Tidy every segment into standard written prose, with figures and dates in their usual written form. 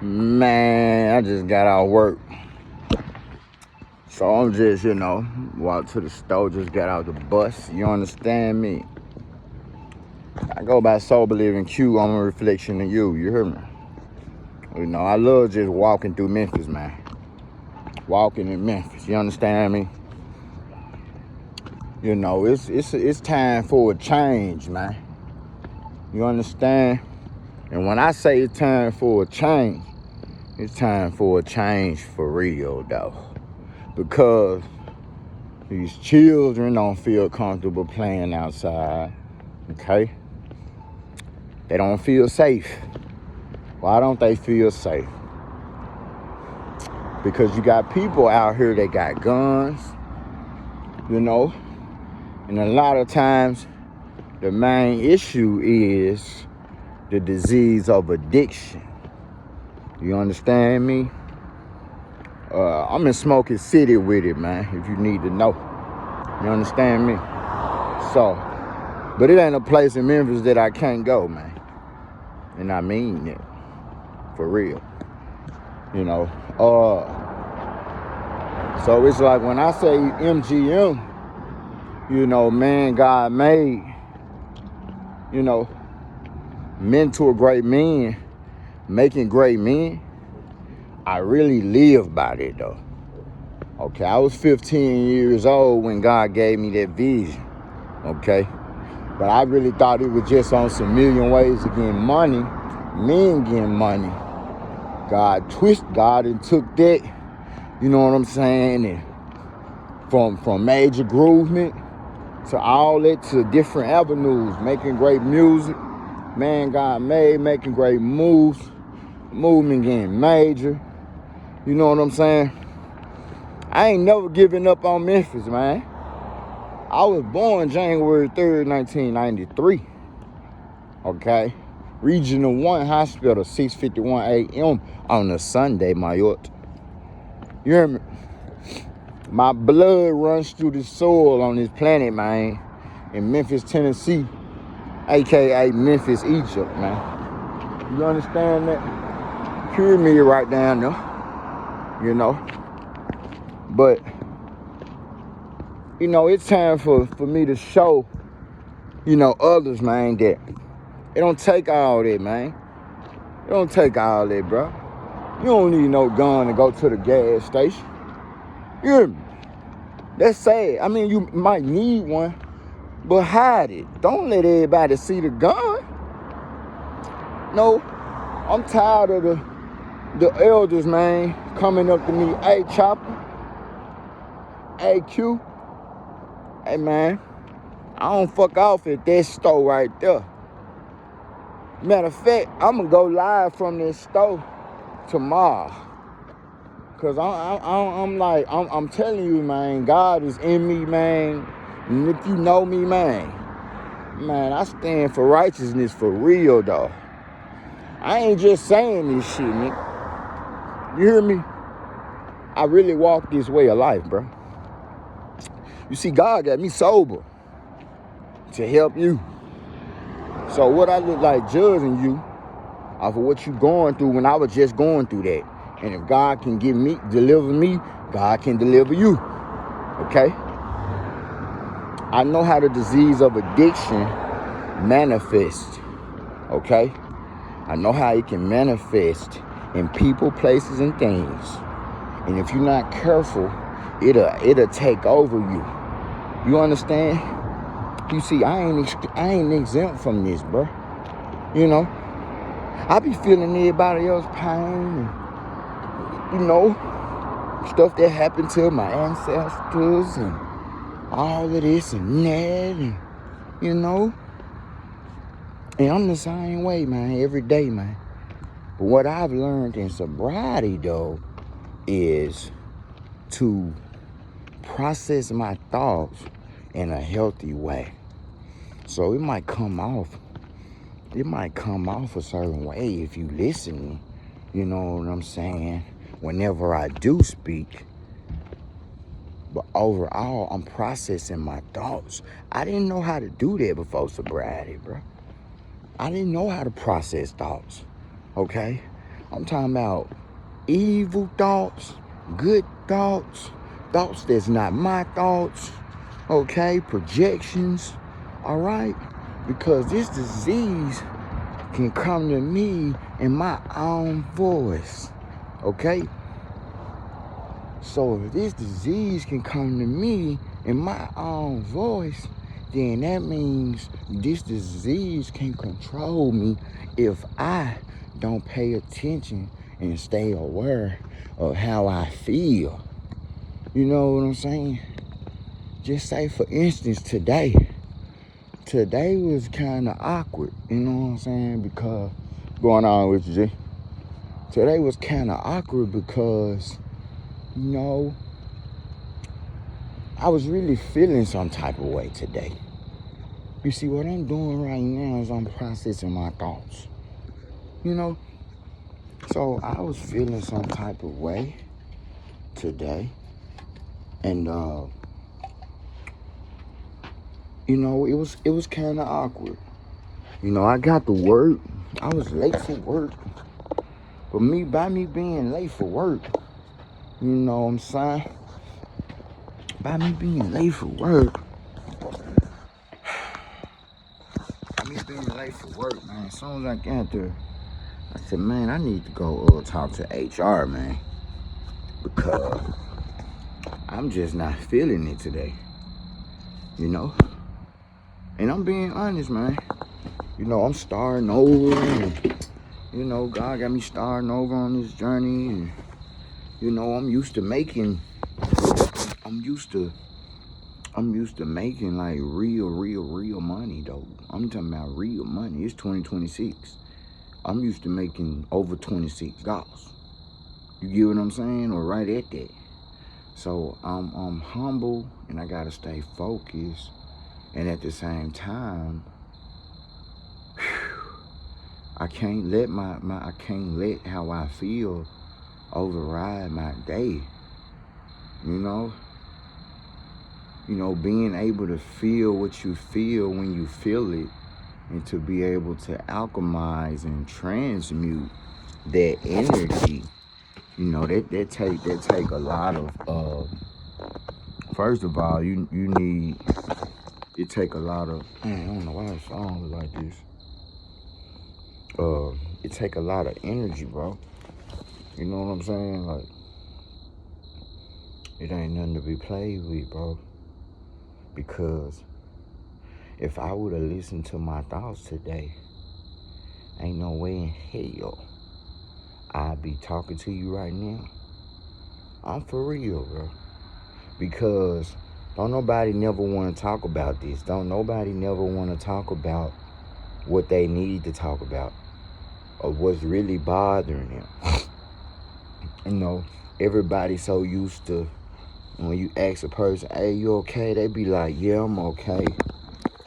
Man, I just got out of work. So I'm just, walked to the store, just got out the bus. You understand me? I go by Soberlivingq. I'm a reflection of you. You hear me? I love just walking through Memphis, man. Walking in Memphis. You understand me? It's time for a change, man. You understand? And when I say it's time for a change, it's time for a change for real, though. Because these children don't feel comfortable playing outside, okay? They don't feel safe. Why don't they feel safe? Because you got people out here that got guns, and a lot of times the main issue is the disease of addiction. You understand me? I'm in Smoking City with it, man, if you need to know. You understand me? So, but it ain't a place in Memphis that I can't go, man. And I mean it. For real. So it's like when I say MGM, man God made, mentor great men, making great men. I really live by that, though. Okay, I was 15 years old when God gave me that vision, okay? But I really thought it was just on some million ways of getting money, men getting money. God and took that, you know what I'm saying? And from major groovement to all that to different avenues, making great music, man God made, making great moves, movement getting major. You know what I'm saying? I ain't never giving up on Memphis, man. I was born January 3rd, 1993. Okay? Regional 1 Hospital, 6:51 a.m. on a Sunday, my yacht. You hear me? My blood runs through the soil on this planet, man. In Memphis, Tennessee, a.k.a. Memphis, Egypt, man. You understand that? Pyramid right down there. But, it's time for me to show, others, man, that it don't take all that, man. It don't take all that, bro. You don't need no gun to go to the gas station. You hear me? That's sad. I mean, you might need one, but hide it. Don't let everybody see the gun. No, I'm tired of the elders, man, coming up to me, hey, Chopper, hey, Q, hey, man, I don't fuck off at that store right there. Matter of fact, I'm gonna go live from this store tomorrow. Cause I'm telling you, man, God is in me, man. And if you know me, man, I stand for righteousness for real, though. I ain't just saying this shit, nigga. You hear me? I really walk this way of life, bro. You see, God got me sober to help you. So what I look like judging you off of what you going through when I was just going through that. And if God can deliver me, God can deliver you. Okay? I know how the disease of addiction manifests. Okay? I know how it can manifest in people, places, and things. And if you're not careful, it'll take over you. You understand? You see, I ain't exempt from this, bro. I be feeling everybody else's pain and, stuff that happened to my ancestors and all of this and that and, and I'm the same way, man, every day, man. But what I've learned in sobriety, though, is to process my thoughts in a healthy way. So it might come off a certain way if you listen, you know what I'm saying, whenever I do speak. But overall, I'm processing my thoughts. I didn't know how to do that before sobriety, bro. I didn't know how to process thoughts, okay? I'm talking about evil thoughts, good thoughts, thoughts that's not my thoughts, okay, projections, all right? Because this disease can come to me in my own voice, okay? So if this disease can come to me in my own voice, then that means this disease can control me if I don't pay attention and stay aware of how I feel. You know what I'm saying? Just say, for instance, today was kind of awkward, you know what I'm saying? Because, going on with you, G? Today was kind of awkward because, you know, I was really feeling some type of way today. You see, what I'm doing right now is I'm processing my thoughts, you know? So I was feeling some type of way today. And, you know, it was kind of awkward. You know, I got to work. I was late for work. But by me being late for work, you know what I'm saying? By me being late for work, man, as soon as I got there, I said, man, I need to go talk to HR, man. Because I'm just not feeling it today, you know? And I'm being honest, man. You know, I'm starting over, and, you know, God got me starting over on this journey, and, you know, I'm used to making like real money, though. I'm talking about real money. It's 2026. I'm used to making over $26. You get what I'm saying? Or right at that. So I'm humble, and I gotta stay focused. And at the same time, I can't let I can't let how I feel override my day. You know, being able to feel what you feel when you feel it, and to be able to alchemize and transmute that energy, you know, that take a lot of first of all, it take a lot of, man, I don't know why it sounds like this. It take a lot of energy, bro. You know what I'm saying? Like, it ain't nothing to be played with, bro. Because if I would have listened to my thoughts today, ain't no way in hell I'd be talking to you right now. I'm for real, bro. Because don't nobody never want to talk about this. Don't nobody never want to talk about what they need to talk about, or what's really bothering them. You know, everybody's so used to, when you ask a person, hey, you okay? They be like, yeah, I'm okay.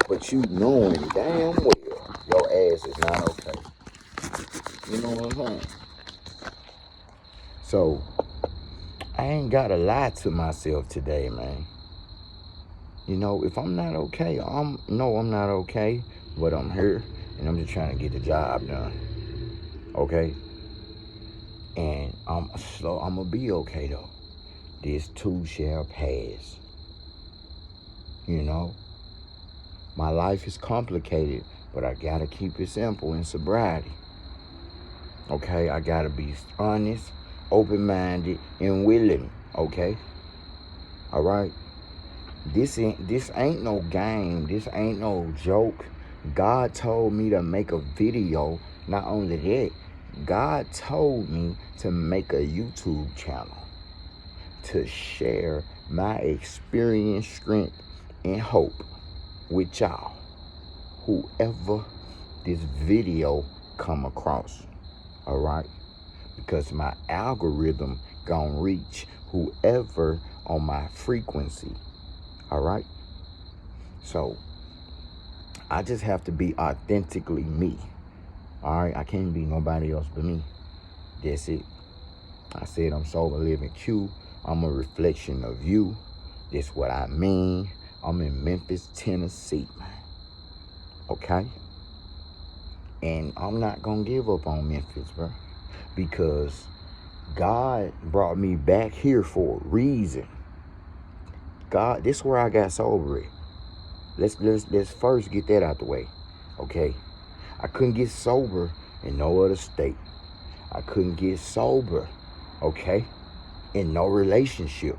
But you knowing damn well your ass is not okay. You know what I'm saying? So, I ain't gotta lie to myself today, man. You know, if I'm not okay, I'm not okay, but I'm here, and I'm just trying to get the job done. Okay? And I'm gonna be okay, though. This too shall pass. You know? My life is complicated, but I gotta keep it simple in sobriety. Okay? I gotta be honest, open-minded, and willing. Okay? All right? This ain't no game. This ain't no joke. God told me to make a video. Not only that, God told me to make a YouTube channel to share my experience, strength, and hope with y'all, whoever this video come across. All right? Because my algorithm gonna reach whoever on my frequency. All right? So, I just have to be authentically me. All right? I can't be nobody else but me. That's it. I said I'm Soberlivingq. I'm a reflection of you. That's what I mean. I'm in Memphis, Tennessee, man. Okay? And I'm not gonna give up on Memphis, bro. because God brought me back here for a reason. God, this is where I got sober at. Let's first get that out the way, okay? I couldn't get sober in no other state. I couldn't get sober, okay, in no relationship.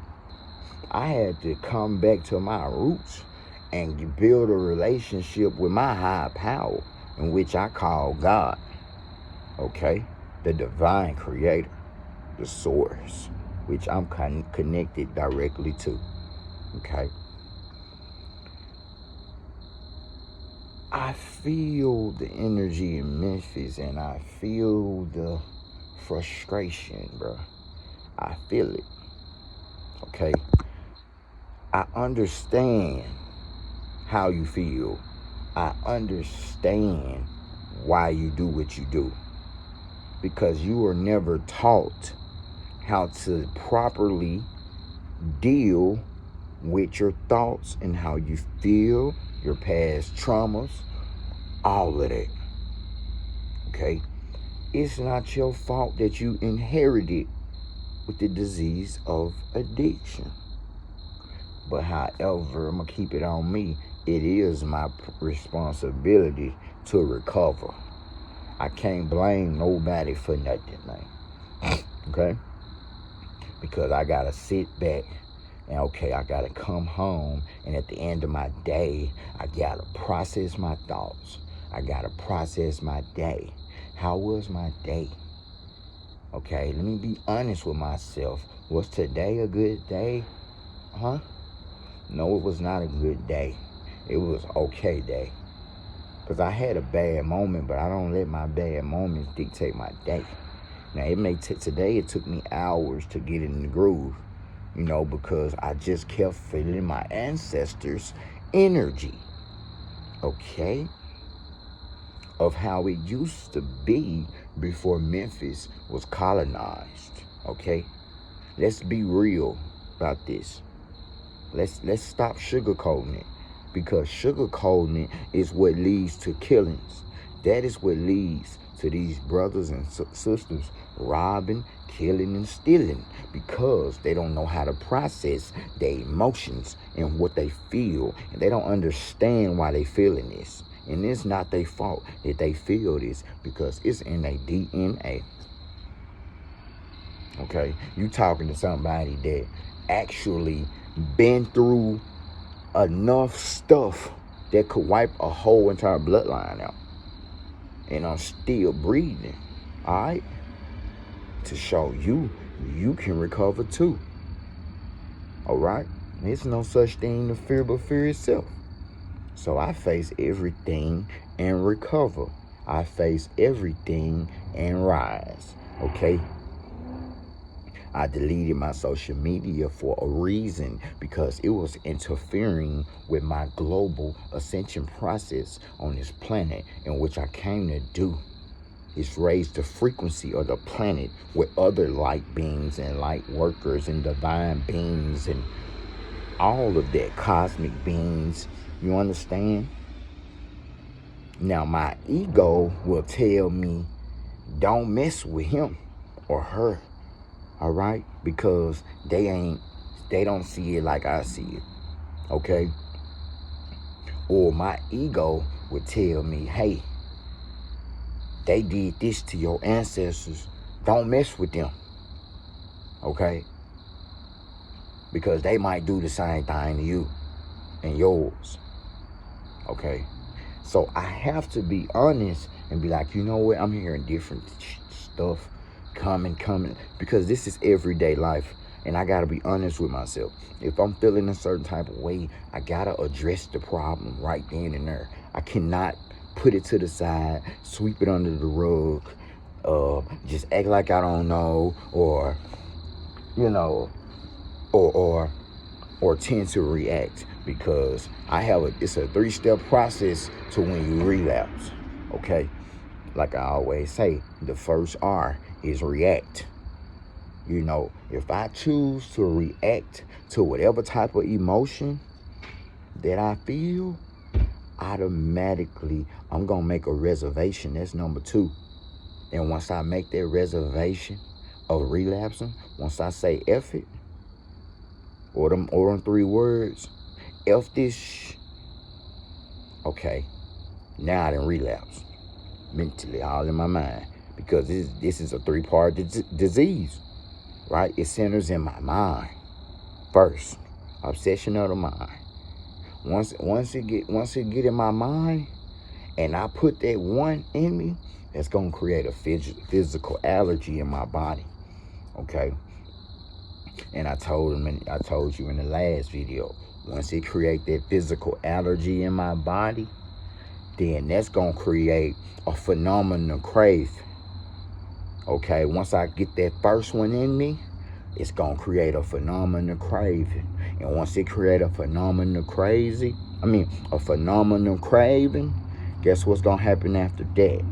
I had to come back to my roots and build a relationship with my higher power, in which I call God, okay? The divine creator, the source, which I'm connected directly to, okay? I feel the energy in Memphis, and I feel the frustration, bro. I feel it, okay? I understand how you feel. I understand why you do what you do, because you were never taught how to properly deal with your thoughts and how you feel, your past traumas, all of that, okay? It's not your fault that you inherited with the disease of addiction. But however, I'm going to keep it on me. It is my responsibility to recover. I can't blame nobody for nothing, man. Okay? Because I got to sit back and, okay, I got to come home. And at the end of my day, I got to process my thoughts. I got to process my day. How was my day? Okay, let me be honest with myself. Was today a good day? Huh? No, it was not a good day. It was okay day. Because I had a bad moment, but I don't let my bad moments dictate my day. Now, it may today it took me hours to get in the groove, you know, because I just kept feeling my ancestors' energy, okay, of how it used to be before Memphis was colonized, okay? Let's be real about this. Let's stop sugarcoating it, because sugarcoating it is what leads to killings. That is what leads to these brothers and sisters robbing, killing, and stealing, because they don't know how to process their emotions and what they feel, and they don't understand why they feeling this. And it's not their fault that they feel this, because it's in their DNA. Okay, you talking to somebody that actually been through enough stuff that could wipe a whole entire bloodline out, and I'm still breathing, all right, to show you can recover too, all right? There's no such thing to fear but fear itself. So I face everything and recover. I face everything and rise, okay? I deleted my social media for a reason, because it was interfering with my global ascension process on this planet, in which I came to do is raise the frequency of the planet with other light beings and light workers and divine beings and all of that, cosmic beings. You understand? Now, my ego will tell me, don't mess with him or her. All right? Because they don't see it like I see it. Okay? Or my ego would tell me, hey, they did this to your ancestors. Don't mess with them. Okay? Because they might do the same thing to you and yours. Okay? So I have to be honest and be like, you know what? I'm hearing different stuff coming, because this is everyday life, and I gotta be honest with myself. If I'm feeling a certain type of way, I gotta address the problem right then and there. I cannot put it to the side, sweep it under the rug, just act like I don't know, or you know, or tend to react, because it's a 3-step process to when you relapse. Okay, like I always say, the first R is react. You know, if I choose to react to whatever type of emotion that I feel, automatically I'm gonna make a reservation. That's number 2. And once I make that reservation of relapsing, once I say F it, or them 3 words, F this, okay, now I done relapse. Mentally, all in my mind. Because this is a 3-part disease, right? It centers in my mind first. Obsession of the mind. Once it get in my mind, and I put that one in me, that's gonna create a physical allergy in my body. Okay. And I told you in the last video, once it create that physical allergy in my body, then that's gonna create a phenomenal craving. Okay, once I get that first one in me, it's gonna create a phenomenal craving. And once it create a phenomenal craving, guess what's gonna happen after that?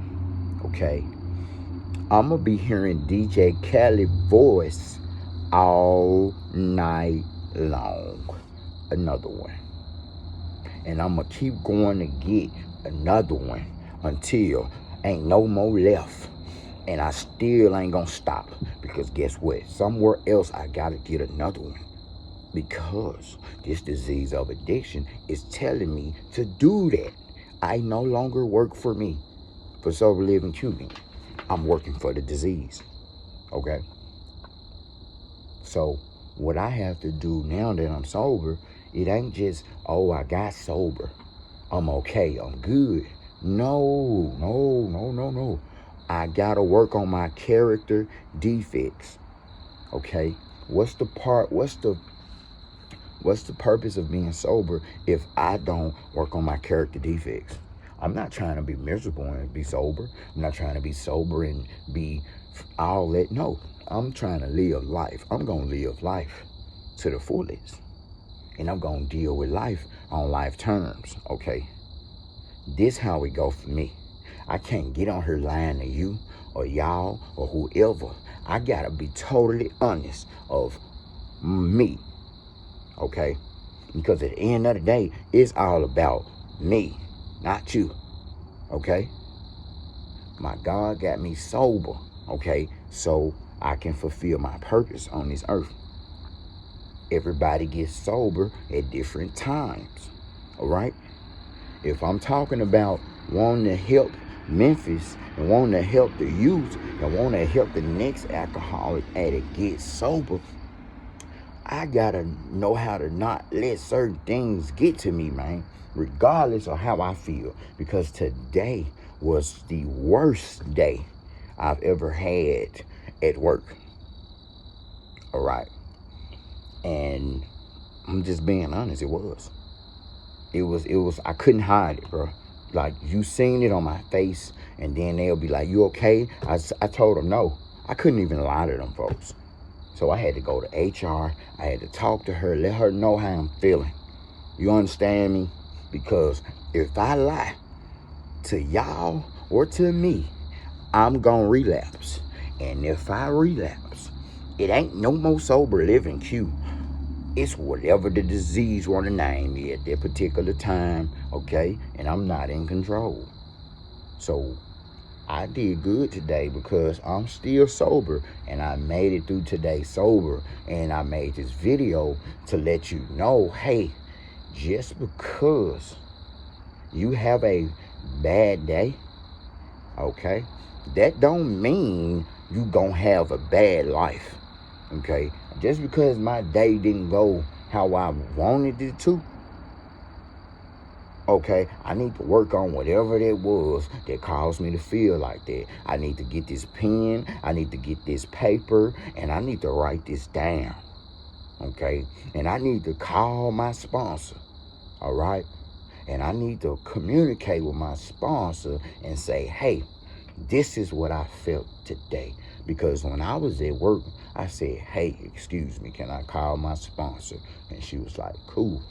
Okay, I'm gonna be hearing DJ Khaled's voice all night long. Another one. And I'm gonna keep going to get another one until ain't no more left. And I still ain't gonna stop, because guess what? Somewhere else I gotta get another one, because this disease of addiction is telling me to do that. I no longer work for me, for Soberlivingq. I'm working for the disease. Okay? So what I have to do now that I'm sober, it ain't just, oh, I got sober, I'm okay, I'm good. No. I gotta work on my character defects. Okay? What's the purpose of being sober if I don't work on my character defects? I'm not trying to be miserable and be sober. I'm not trying to be sober and be all that. No, I'm trying to live life. I'm gonna live life to the fullest. And I'm gonna deal with life on life terms, okay? This how it go for me. I can't get on here lying to you or y'all or whoever. I gotta be totally honest of me, okay? Because at the end of the day, it's all about me, not you, okay? My God got me sober, okay? So I can fulfill my purpose on this earth. Everybody gets sober at different times, all right? If I'm talking about wanting to help Memphis and wanting to help the youth and wanting to help the next alcoholic addict get sober, I gotta know how to not let certain things get to me, man, regardless of how I feel. Because today was the worst day I've ever had at work. All right. And I'm just being honest, it was, I couldn't hide it, bro. Like, you seen it on my face, and then they'll be like, you okay? I told them no. I couldn't even lie to them folks. So I had to go to HR. I had to talk to her, let her know how I'm feeling. You understand me? Because if I lie to y'all or to me, I'm gonna relapse. And if I relapse, it ain't no more Soberlivingq. It's whatever the disease want to name me at that particular time, okay? And I'm not in control. So I did good today because I'm still sober, and I made it through today sober. And I made this video to let you know, hey, just because you have a bad day, okay, that don't mean you gonna have a bad life, okay? Just because my day didn't go how I wanted it to, okay, I need to work on whatever that was that caused me to feel like that. I need to get this pen, I need to get this paper, and I need to write this down, okay? And I need to call my sponsor, all right? And I need to communicate with my sponsor and say, hey, this is what I felt today. Because when I was at work, I said, hey, excuse me, can I call my sponsor? And she was like, cool.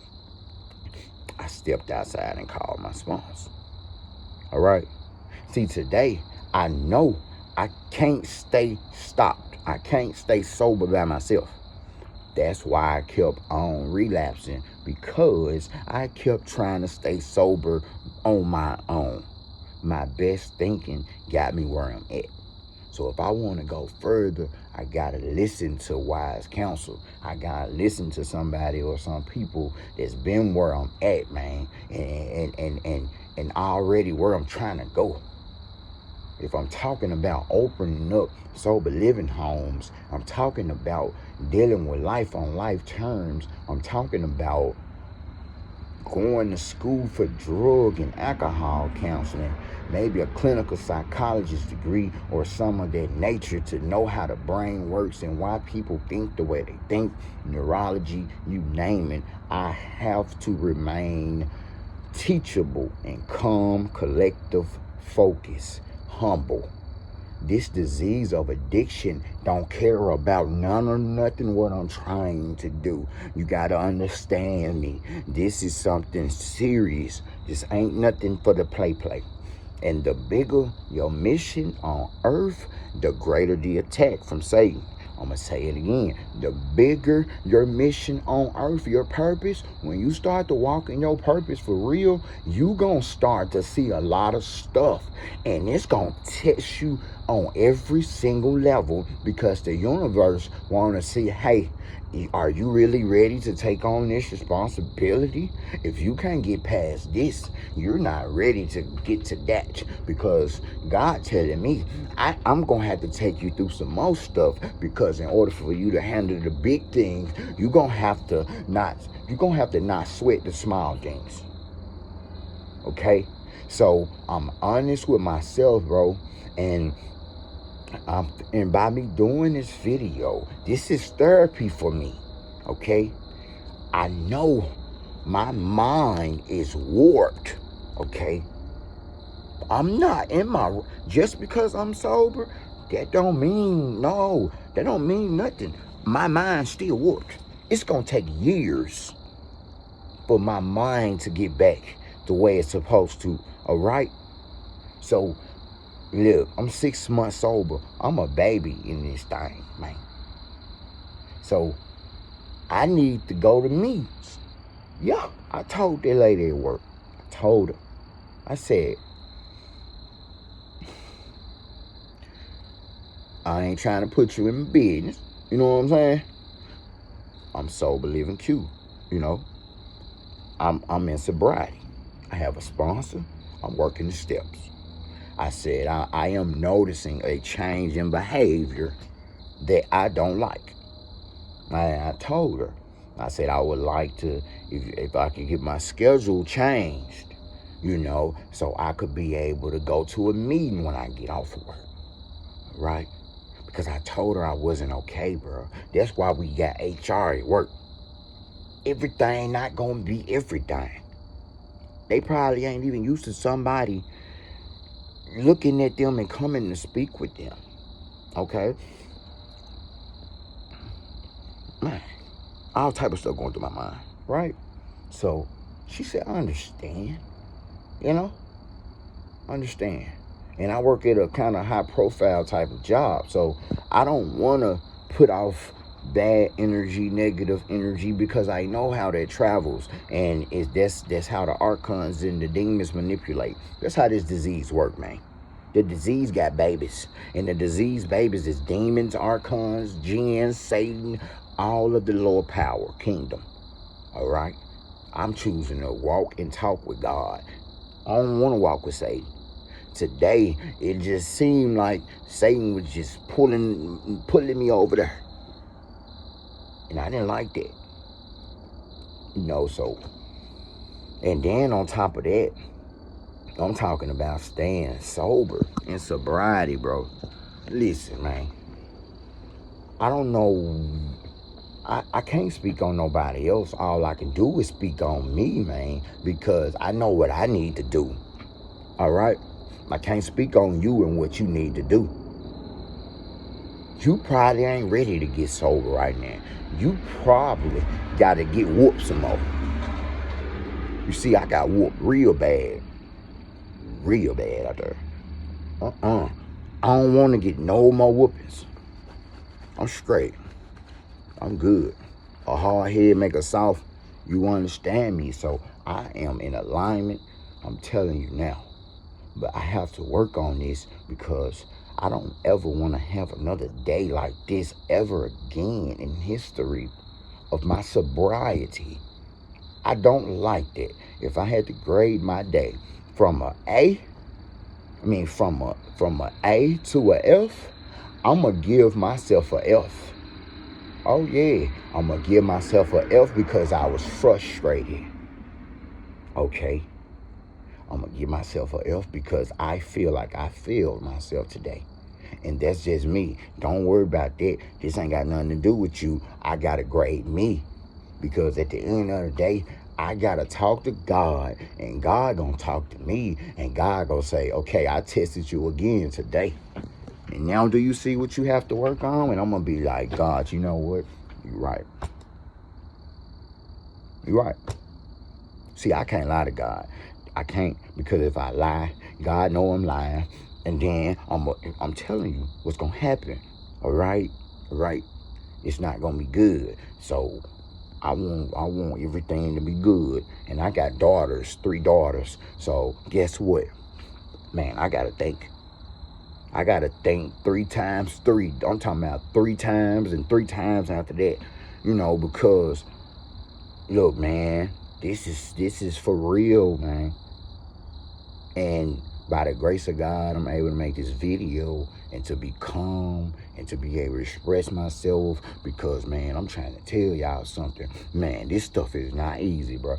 I stepped outside and called my sponsor. All right. See, today, I know I can't stay stopped. I can't stay sober by myself. That's why I kept on relapsing, because I kept trying to stay sober on my own. My best thinking got me where I'm at. So if I want to go further, I got to listen to wise counsel. I got to listen to somebody or some people that's been where I'm at, man, and already where I'm trying to go. If I'm talking about opening up sober living homes, I'm talking about dealing with life on life terms, I'm talking about going to school for drug and alcohol counseling, maybe a clinical psychologist degree or some of that nature to know how the brain works and why people think the way they think, neurology, you name it. I have to remain teachable and calm, collective, focus, humble. This disease of addiction don't care about none or nothing what I'm trying to do. You gotta understand me. This is something serious. This ain't nothing for the play. And the bigger your mission on earth, the greater the attack from Satan. I'm going to say it again. The bigger your mission on earth, your purpose, when you start to walk in your purpose for real, you going to start to see a lot of stuff. And it's going to test you on every single level because the universe want to see, hey, are you really ready to take on this responsibility? If you can't get past this, you're not ready to get to that, because God telling me I'm going to have to take you through some more stuff, because in order for you to handle the big things, you're going to have to not sweat the small things. Okay? So I'm honest with myself, bro, and by me doing this video, this is therapy for me, okay? I know my mind is warped, okay? I'm not in my, just because I'm sober, that don't mean nothing. My mind's still warped. It's gonna take years for my mind to get back the way it's supposed to, all right? So, look, I'm 6 months sober. I'm a baby in this thing, man. So, I need to go to meetings. Yeah, I told that lady at work. I told her. I said, I ain't trying to put you in business. You know what I'm saying? I'm Soberlivingq. You know, I'm in sobriety. I have a sponsor. I'm working the steps. I said, I am noticing a change in behavior that I don't like. I told her, I said, I would like to, if I could get my schedule changed, you know, so I could be able to go to a meeting when I get off of work, right? Because I told her I wasn't okay, bro. That's why we got HR at work. Everything not gonna be everything. They probably ain't even used to somebody looking at them and coming to speak with them, okay? Man, all type of stuff going through my mind, right? So she said, I understand, you know, understand. And I work at a kind of high profile type of job, so I don't want to put off bad energy, negative energy, because I know how that travels, and that's how the archons and the demons manipulate. That's how this disease work, man. The disease got babies, and the disease babies is demons, archons, jinns, Satan, all of the lower power kingdom. All right, I'm choosing to walk and talk with God. I don't want to walk with Satan. Today, it just seemed like Satan was just pulling me over there. And I didn't like that. You know, so. And then on top of that, I'm talking about staying sober and sobriety, bro. Listen, man. I don't know. I can't speak on nobody else. All I can do is speak on me, man, because I know what I need to do. All right? I can't speak on you and what you need to do. You probably ain't ready to get sober right now. You probably got to get whooped some more. You see, I got whooped real bad out there. I don't want to get no more whoopings. I'm straight. I'm good. A hard head make a soft. You understand me. So I am in alignment. I'm telling you now. But I have to work on this because I don't ever want to have another day like this ever again in history of my sobriety. I don't like that. If I had to grade my day from from a A to a F, I'm gonna give myself a F. Oh yeah, I'm gonna give myself a F because I was frustrated. Okay, I'm gonna give myself a F because I feel like I failed myself today. And that's just me. Don't worry about that. This ain't got nothing to do with you. I gotta grade me. Because at the end of the day, I gotta talk to God, and God gonna talk to me, and God gonna say, okay, I tested you again today. And now do you see what you have to work on? And I'm gonna be like, God, you know what? You're right. You're right. See, I can't lie to God. I can't, because if I lie, God know I'm lying, and then I'm telling you what's gonna happen. All right? It's not gonna be good. So I want everything to be good. And I got 3 daughters. So guess what? Man, I gotta think 3 times 3. I'm talking about 3 times and 3 times after that. Because look, man, this is for real, man. And by the grace of God, I'm able to make this video and to be calm and to be able to express myself because, man, I'm trying to tell y'all something. Man, this stuff is not easy, bro.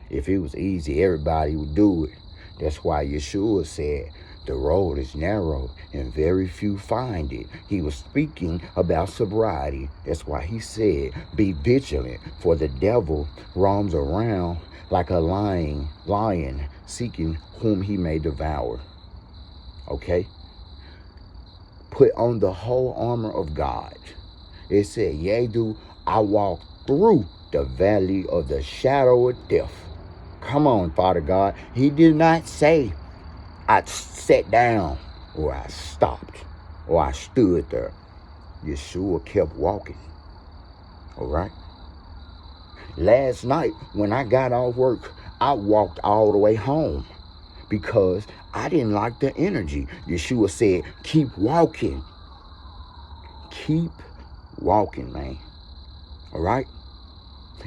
If it was easy, everybody would do it. That's why Yeshua said, the road is narrow and very few find it. He was speaking about sobriety. That's why he said, be vigilant, for the devil roams around like a lion seeking whom he may devour. Okay? Put on the whole armor of God. It said, yea, do I walk through the valley of the shadow of death. Come on, Father God. He did not say I sat down or I stopped or I stood there. Yeshua kept walking. All right? Last night, when I got off work, I walked all the way home because I didn't like the energy. Yeshua said, keep walking. Keep walking, man. All right?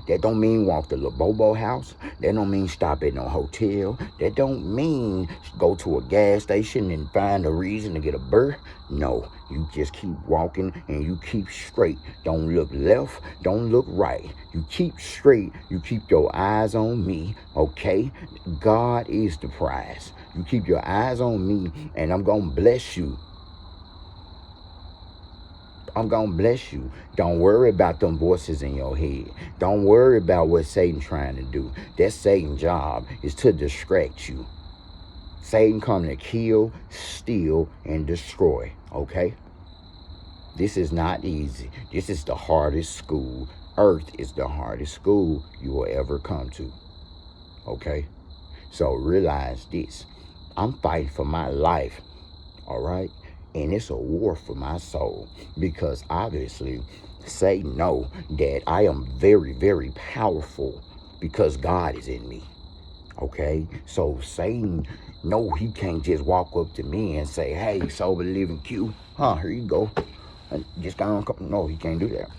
That don't mean walk to Bobo house. That don't mean stop at no hotel. That don't mean go to a gas station and find a reason to get a burr. No, you just keep walking and you keep straight. Don't look left, don't look right. You keep straight, you keep your eyes on me, okay? God is the prize. You keep your eyes on me and I'm gonna bless you. I'm going to bless you. Don't worry about them voices in your head. Don't worry about what Satan's trying to do. That's Satan's job, is to distract you. Satan come to kill, steal, and destroy, okay? This is not easy. This is the hardest school. Earth is the hardest school you will ever come to, okay? So realize this. I'm fighting for my life, all right? And it's a war for my soul because obviously Satan know that I am very, very powerful because God is in me. Okay? So Satan know he can't just walk up to me and say, hey, Soberlivingq, here you go. And just go on. No, he can't do that.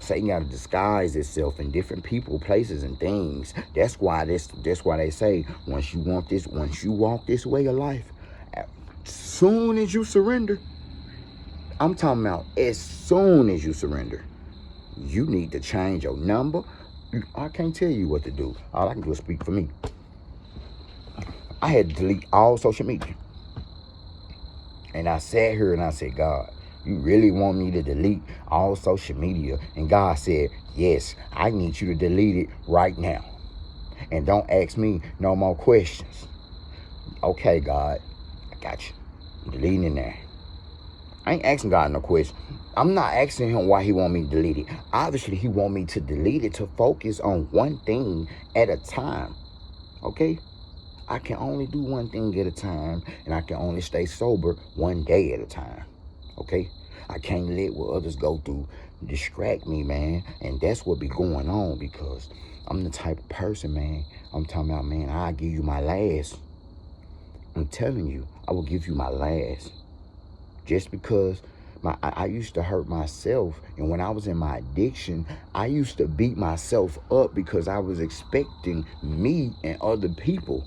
Satan got to disguise itself in different people, places, and things. That's why they say once you walk this way of life, soon as you surrender, I'm talking about as soon as you surrender, you need to change your number. I can't tell you what to do. All I can do is speak for me. I had to delete all social media. And I sat here and I said, God, you really want me to delete all social media? And God said, yes, I need you to delete it right now. And don't ask me no more questions. Okay, God, I got you. I'm deleting it now. I ain't asking God no question. I'm not asking him why he want me to delete it. Obviously, he want me to delete it to focus on one thing at a time. Okay? I can only do one thing at a time, and I can only stay sober one day at a time. Okay? I can't let what others go through distract me, man. And that's what be going on because I'm the type of person, man. I'm talking about, man, I'll give you my last. I'm telling you, I will give you my last. Just because I used to hurt myself, and when I was in my addiction, I used to beat myself up because I was expecting me and other people,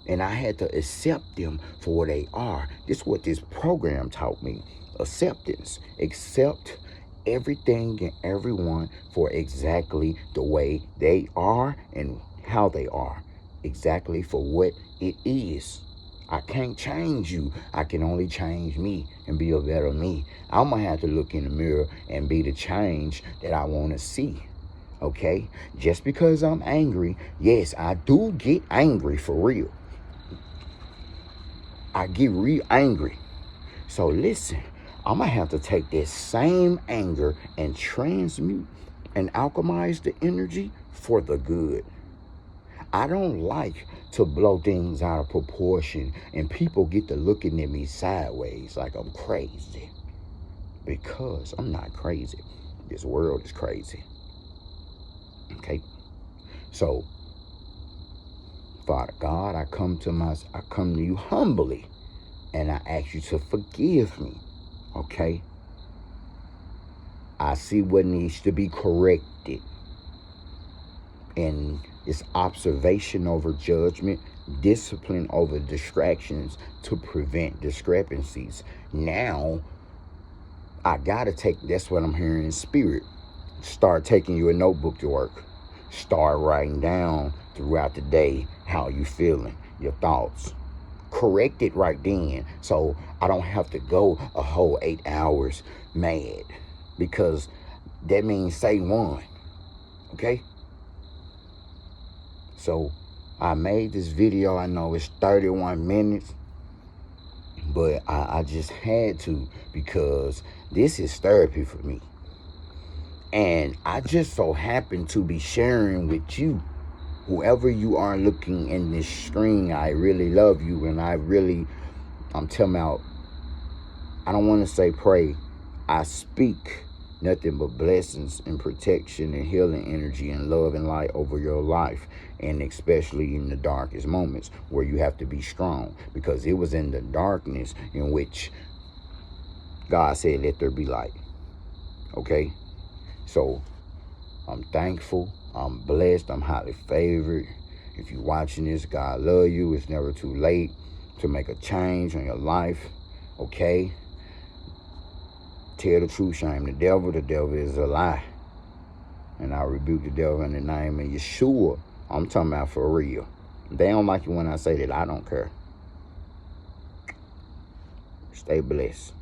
and I had to accept them for what they are. This is what this program taught me. Acceptance. Accept everything and everyone for exactly the way they are and how they are. Exactly for what it is. I can't change you. I can only change me and be a better me. I'm going to have to look in the mirror and be the change that I want to see. Okay? Just because I'm angry, yes, I do get angry for real. I get real angry. So listen, I'm going to have to take that same anger and transmute and alchemize the energy for the good. I don't like to blow things out of proportion and people get to looking at me sideways like I'm crazy. Because I'm not crazy. This world is crazy. Okay? So, Father God, I come to you humbly and I ask you to forgive me. Okay? I see what needs to be corrected. And it's observation over judgment, discipline over distractions to prevent discrepancies. Now, I gotta take, that's what I'm hearing in spirit. Start taking you a notebook to work. Start writing down throughout the day how you feeling, your thoughts. Correct it right then so I don't have to go a whole 8 hours mad. Because that means say one. Okay? So I made this video. I know it's 31 minutes, but I just had to because this is therapy for me. And I just so happen to be sharing with you, whoever you are looking in this screen. I really love you, and I'm telling out, I don't want to say pray. I speak nothing but blessings and protection and healing energy and love and light over your life, and especially in the darkest moments where you have to be strong, because it was in the darkness in which God said, let there be light. Okay? So I'm thankful, I'm blessed, I'm highly favored. If you're watching this, God love you. It's never too late to make a change in your life. Okay? Tell the truth, shame the devil. The devil is a lie. And I rebuke the devil in the name of Yeshua. I'm talking about for real. They don't like it when I say that. I don't care. Stay blessed.